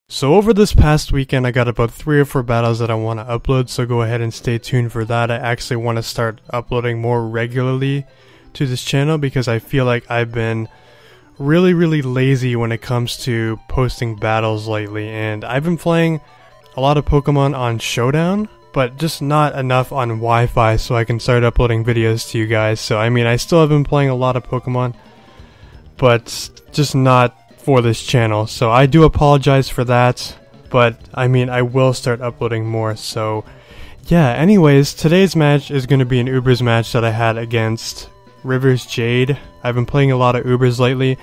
So over this past weekend, I got about 3 or 4 battles that I want to upload, so go ahead and stay tuned for that. I actually want to start uploading more regularly to this channel because I feel like I've been really lazy when it comes to posting battles lately, and I've been playing a lot of Pokemon on Showdown, but just not enough on Wi-Fi so I can start uploading videos to you guys. So I mean, I still have been playing a lot of Pokemon, but just not for this channel, so I do apologize for that, but I mean, I will start uploading more. So yeah, anyways, today's match is going to be an Ubers match that I had against Rivers Jade. I've been playing a lot of Ubers lately.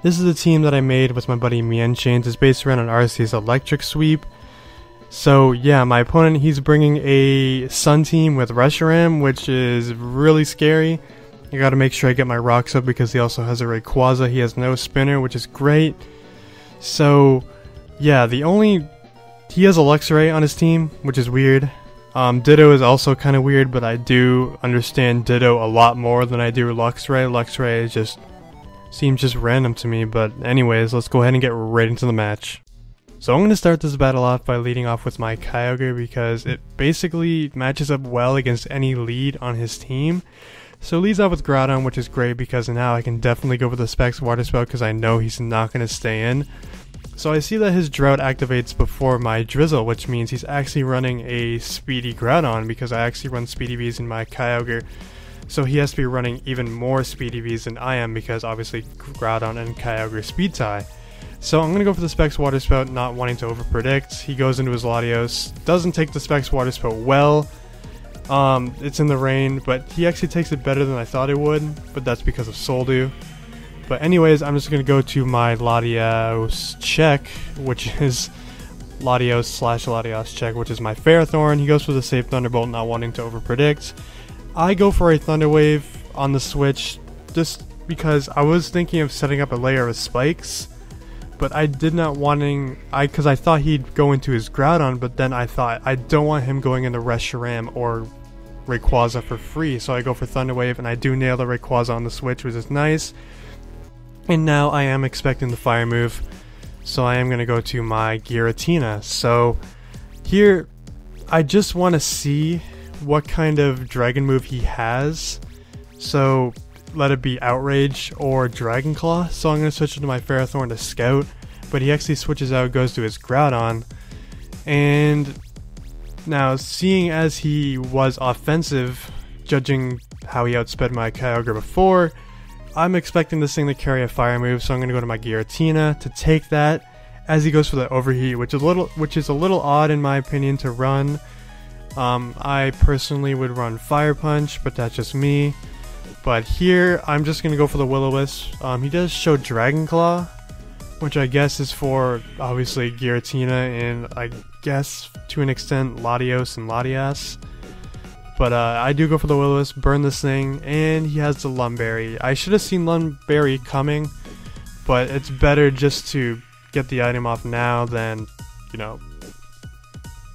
This is a team that I made with my buddy Chains. It's based around an RC's electric sweep. So yeah, my opponent, he's bringing a Sun team with Reshiram, which is really scary. I gotta make sure I get my rocks up because he also has a Rayquaza. He has no spinner, which is great. So yeah, he has a Luxray on his team, which is weird. Ditto is also kind of weird, but I do understand Ditto a lot more than I do Luxray. Luxray seems just random to me, but anyways, let's go ahead and get right into the match. So I'm going to start this battle off by leading off with my Kyogre because it basically matches up well against any lead on his team. So it leads off with Groudon, which is great because now I can definitely go for the Specs Water Spout because I know he's not going to stay in. So I see that his Drought activates before my Drizzle, which means he's actually running a Speedy Groudon because I actually run Speedy Vs in my Kyogre. So he has to be running even more Speedy Vs than I am because obviously Groudon and Kyogre speed tie. So I'm going to go for the Specs Water Spout, not wanting to overpredict. He goes into his Latios, doesn't take the Specs Water Spout well. It's in the rain, but he actually takes it better than I thought it would, but that's because of Soldew. But anyways, I'm just going to go to my Latios check, which is Latios check, which is my Ferrothorn. He goes for the safe Thunderbolt, not wanting to overpredict. I go for a Thunder Wave on the switch, just because I was thinking of setting up a layer of spikes, but I did not because I thought he'd go into his Groudon, but then I thought I don't want him going into Reshiram or Rayquaza for free, so I go for Thunder Wave, and I do nail the Rayquaza on the switch, which is nice. And now I am expecting the fire move, so I am going to go to my Giratina. So here, I just want to see what kind of dragon move he has, so let it be Outrage or Dragon Claw. So I'm going to switch into my Ferrothorn to Scout, but he actually switches out, goes to his Groudon, and now seeing as he was offensive, judging how he outsped my Kyogre before, I'm expecting this thing to carry a fire move, so I'm going to go to my Giratina to take that as he goes for the Overheat, which is a little odd in my opinion to run. I personally would run Fire Punch, but that's just me. But here, I'm just going to go for the Will-O-Wisp. He does show Dragon Claw, which I guess is for, obviously, Giratina and, I guess, to an extent, Latios and Latias. But I do go for the Will-O-Wisp, burn this thing, and he has the Lumberry. I should have seen Lumberry coming, but it's better just to get the item off now than, you know,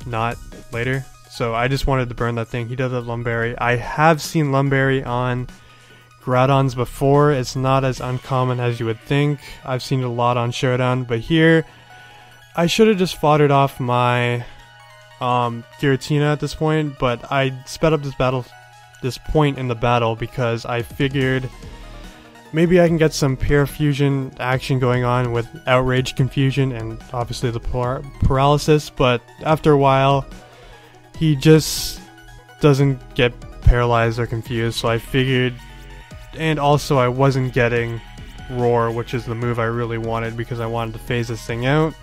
not later. So I just wanted to burn that thing. He does have Lumberry. I have seen Lumberry on Groudons before. It's not as uncommon as you would think. I've seen it a lot on Showdown, but here I should have just foddered off my Giratina at this point, but I sped up this point in the battle because I figured maybe I can get some Pure Fusion action going on with Outrage, Confusion, and obviously the Paralysis, but after a while he just doesn't get paralyzed or confused, so I figured. And also I wasn't getting Roar, which is the move I really wanted because I wanted to phase this thing out.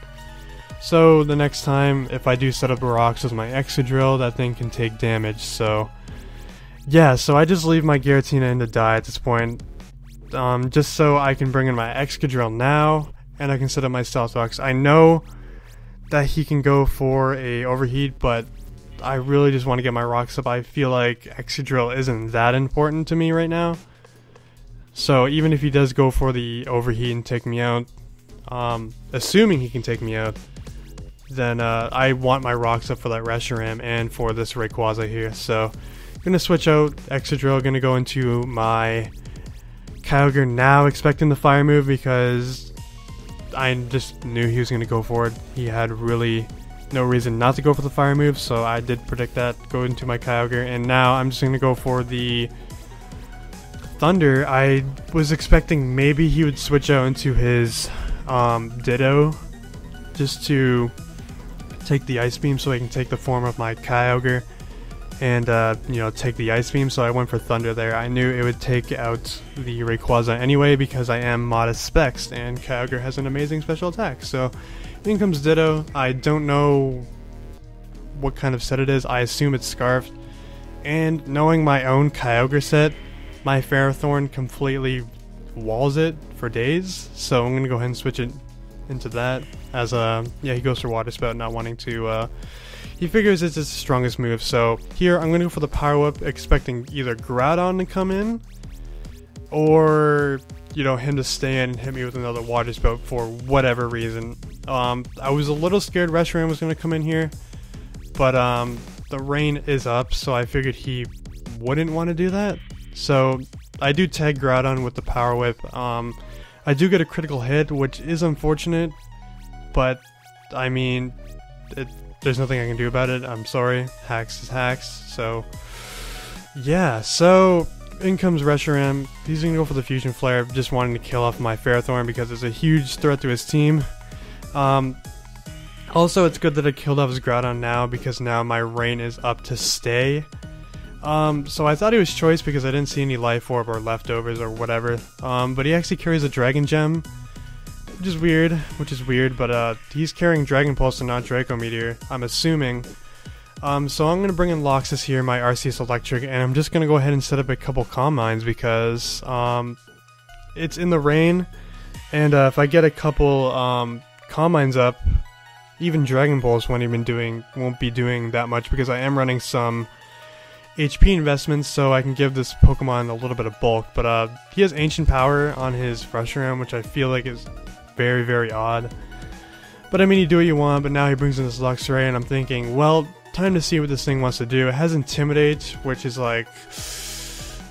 So the next time, if I do set up rocks with my Excadrill, that thing can take damage. So yeah, so I just leave my Giratina in to die at this point, just so I can bring in my Excadrill now, and I can set up my Stealth Rocks. I know that he can go for a Overheat, but I really just want to get my rocks up. I feel like Excadrill isn't that important to me right now. So even if he does go for the Overheat and take me out, assuming he can take me out, then I want my rocks up for that Reshiram and for this Rayquaza here. So I'm going to switch out Excadrill, going to go into my Kyogre now, expecting the fire move because I just knew he was going to go for it. He had really no reason not to go for the fire move, so I did predict that, go into my Kyogre, and now I'm just going to go for the Thunder. I was expecting maybe he would switch out into his Ditto just to take the Ice Beam so I can take the form of my Kyogre and you know, take the Ice Beam, so I went for Thunder there. I knew it would take out the Rayquaza anyway because I am modest specs and Kyogre has an amazing special attack. So in comes Ditto. I don't know what kind of set it is. I assume it's Scarfed, and knowing my own Kyogre set, my Ferrothorn completely walls it for days, so I'm gonna go ahead and switch it into that as yeah, he goes for Water Spout, not wanting to he figures it's his strongest move. So here I'm gonna go for the Power Whip, expecting either Groudon to come in or, you know, him to stay in and hit me with another Water Spout for whatever reason. I was a little scared Reshiram was gonna come in here, but the rain is up, so I figured he wouldn't want to do that. So I do tag Groudon with the Power Whip. I do get a critical hit, which is unfortunate, but I mean, there's nothing I can do about it. I'm sorry. Hacks is hacks. So yeah, so in comes Reshiram. He's gonna go for the Fusion Flare, just wanting to kill off my Ferrothorn because it's a huge threat to his team. Also, it's good that I killed off his Groudon now because now my rain is up to stay. So I thought he was choice because I didn't see any Life Orb or leftovers or whatever. But he actually carries a Dragon Gem, which is weird, but he's carrying Dragon Pulse and not Draco Meteor, I'm assuming. So I'm gonna bring in Loxus here, my Arceus Electric, and I'm just gonna go ahead and set up a couple Calm Minds because it's in the rain, and if I get a couple Calm Minds up, even Dragon Pulse won't be doing that much because I am running some HP investments, so I can give this Pokemon a little bit of bulk. But he has Ancient Power on his Reshiram, which I feel like is very, very odd. But I mean, you do what you want, but now he brings in this Luxray, and I'm thinking, well, time to see what this thing wants to do. It has Intimidate, which is like,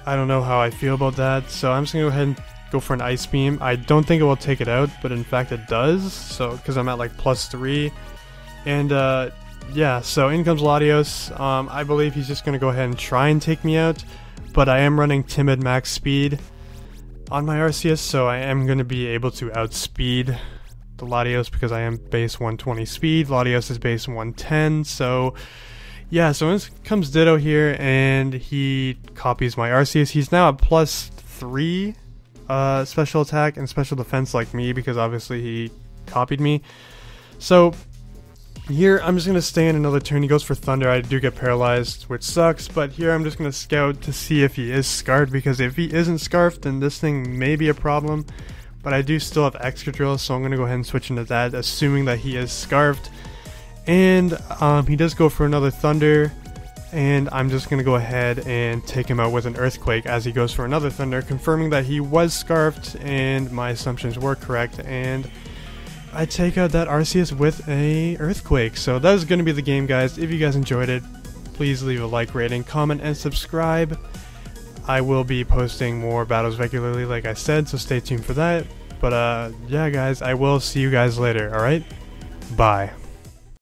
I don't know how I feel about that, so I'm just gonna go ahead and go for an Ice Beam. I don't think it will take it out, but in fact it does, so because I'm at like +3. And yeah, so in comes Latios. I believe he's just going to go ahead and try and take me out, but I am running Timid Max Speed on my Arceus, so I am going to be able to outspeed the Latios because I am base 120 speed. Latios is base 110, so yeah, so in comes Ditto here, and he copies my Arceus. He's now at +3 special attack and special defense like me because obviously he copied me. So here, I'm just going to stay in another turn. He goes for Thunder. I do get paralyzed, which sucks, but here I'm just going to scout to see if he is Scarfed, because if he isn't Scarfed, then this thing may be a problem. But I do still have Excadrill, so I'm going to go ahead and switch into that, assuming that he is Scarfed. And he does go for another Thunder, and I'm just going to go ahead and take him out with an Earthquake as he goes for another Thunder, confirming that he was Scarfed, and my assumptions were correct, and I take out that Arceus with a Earthquake. So that is going to be the game, guys. If you guys enjoyed it, please leave a like, rating, comment, and subscribe. I will be posting more battles regularly, like I said, so stay tuned for that. But yeah, guys, I will see you guys later, alright? Bye.